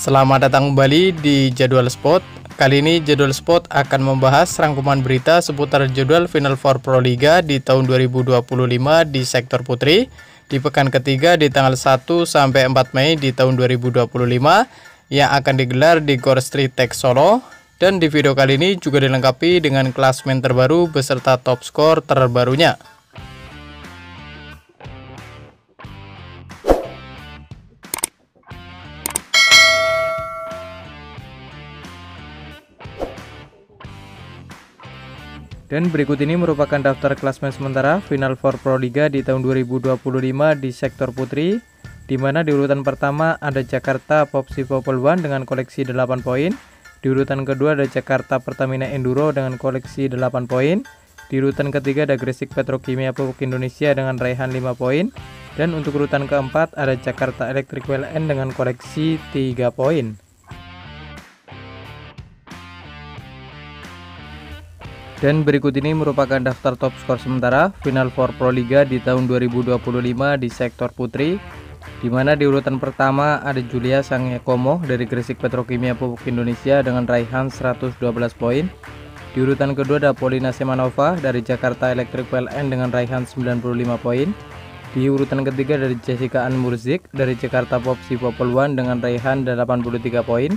Selamat datang kembali di Jadwal Sport. Kali ini Jadwal Sport akan membahas rangkuman berita seputar jadwal Final Four Pro Liga di tahun 2025 di sektor putri di pekan ketiga di tanggal 1 sampai 4 Mei di tahun 2025 yang akan digelar di Gor Street Tech Solo. Dan di video kali ini juga dilengkapi dengan klasmen terbaru beserta top skor terbarunya. Dan berikut ini merupakan daftar klasmen sementara Final Four Pro Liga di tahun 2025 di sektor putri, di mana di urutan pertama ada Jakarta Popsi Popol One dengan koleksi 8 poin. Di urutan kedua ada Jakarta Pertamina Enduro dengan koleksi 8 poin. Di urutan ketiga ada Gresik Petrokimia Pupuk Indonesia dengan raihan 5 poin. Dan untuk urutan keempat ada Jakarta Electric PLN dengan koleksi 3 poin. Dan berikut ini merupakan daftar top skor sementara Final Four Pro Liga di tahun 2025 di sektor putri, di mana di urutan pertama ada Julia Sangyakomo dari Gresik Petrokimia Pupuk Indonesia dengan raihan 112 poin. Di urutan kedua ada Polina Semanova dari Jakarta Electric PLN dengan raihan 95 poin. Di urutan ketiga dari Jessica Ann Murzik dari Jakarta Popsi Popol One dengan raihan 83 poin.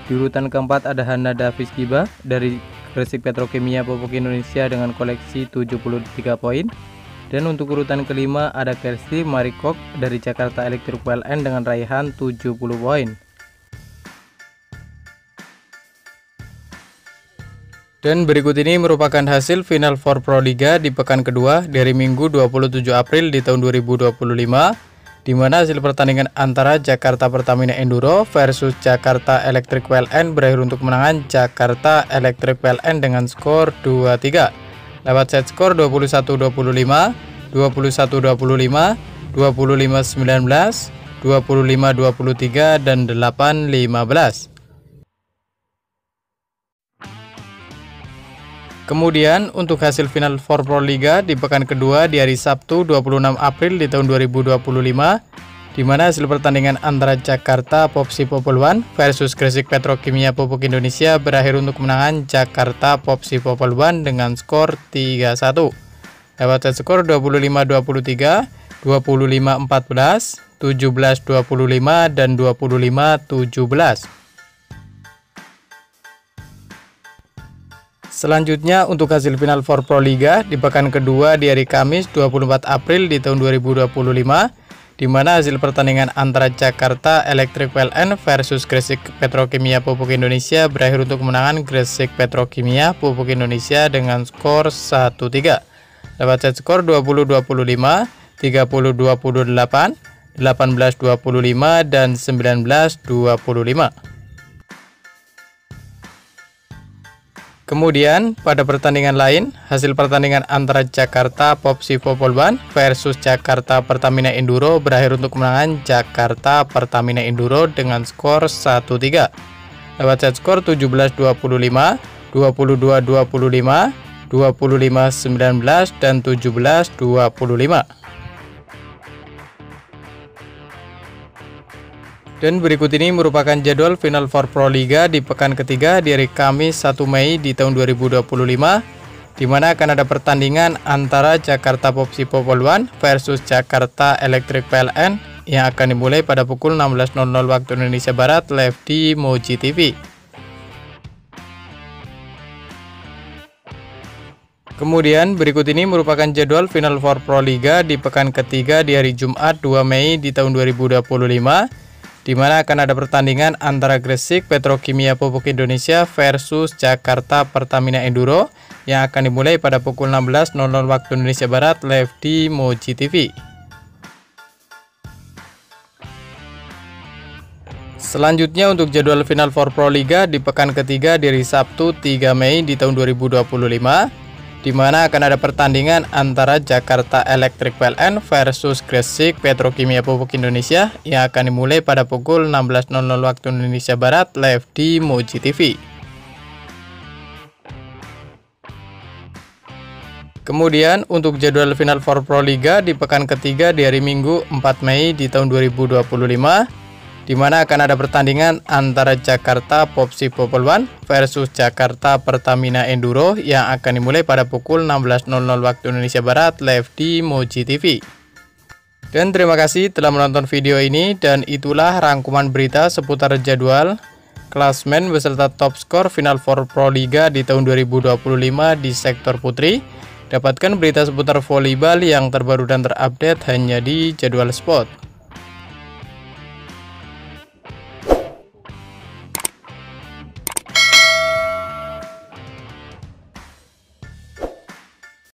Di urutan keempat ada Hana Davis Giba dari Gresik Petrokimia Pupuk Indonesia dengan koleksi 73 poin. Dan untuk urutan kelima ada Kersti Marikok dari Jakarta Electric PLN dengan raihan 70 poin. Dan berikut ini merupakan hasil Final Four Pro Liga di pekan kedua dari Minggu 27 April di tahun 2025, di mana hasil pertandingan antara Jakarta Pertamina Enduro versus Jakarta Electric PLN berakhir untuk kemenangan Jakarta Electric PLN dengan skor 2-3 lewat set skor 21-25, 21-25, 25-19, 25-23, dan 8-15. Kemudian untuk hasil Final Four Pro Liga di pekan kedua di hari Sabtu 26 April di tahun 2025, di mana hasil pertandingan antara Jakarta Popsi Popol One versus Gresik Petrokimia Pupuk Indonesia berakhir untuk kemenangan Jakarta Popsi Popol One dengan skor 3-1 lewat set skor 25-23, 25-14, 17-25, dan 25-17. Selanjutnya untuk hasil Final Four Pro Liga di pekan kedua di hari Kamis 24 April di tahun 2025, di mana hasil pertandingan antara Jakarta Electric PLN versus Gresik Petrokimia Pupuk Indonesia berakhir untuk kemenangan Gresik Petrokimia Pupuk Indonesia dengan skor 1-3 lewat set skor 20-25, 30-28, 18-25, dan 19-25. Kemudian pada pertandingan lain, hasil pertandingan antara Jakarta Popsi Popol One versus Jakarta Pertamina Enduro berakhir untuk kemenangan Jakarta Pertamina Enduro dengan skor 1-3 lewat set skor 17-25, 22-25, 25-19, dan 17-25. Dan berikut ini merupakan jadwal Final Four Pro Liga di pekan ketiga di hari Kamis 1 Mei di tahun 2025, di mana akan ada pertandingan antara Jakarta Popsi Popol One versus Jakarta Electric PLN yang akan dimulai pada pukul 16.00 waktu Indonesia Barat live di Moji TV. Kemudian berikut ini merupakan jadwal Final Four Pro Liga di pekan ketiga di hari Jumat 2 Mei di tahun 2025, di mana akan ada pertandingan antara Gresik Petrokimia Pupuk Indonesia versus Jakarta Pertamina Enduro yang akan dimulai pada pukul 16.00 waktu Indonesia Barat live di Moji TV. Selanjutnya untuk jadwal Final Four Pro Liga di pekan ketiga di hari Sabtu 3 Mei di tahun 2025, di mana akan ada pertandingan antara Jakarta Electric PLN versus Gresik Petrokimia Pupuk Indonesia yang akan dimulai pada pukul 16.00 waktu Indonesia Barat live di Moji TV. Kemudian untuk jadwal Final Four Pro Liga di pekan ketiga di hari Minggu 4 Mei di tahun 2025, di mana akan ada pertandingan antara Jakarta Popsi Popolwan versus Jakarta Pertamina Enduro yang akan dimulai pada pukul 16.00 waktu Indonesia Barat live di Moji TV. Dan terima kasih telah menonton video ini, dan itulah rangkuman berita seputar jadwal, klasmen beserta top skor Final Four Pro Liga di tahun 2025 di sektor putri. Dapatkan berita seputar volleyball yang terbaru dan terupdate hanya di Jadwal Sport.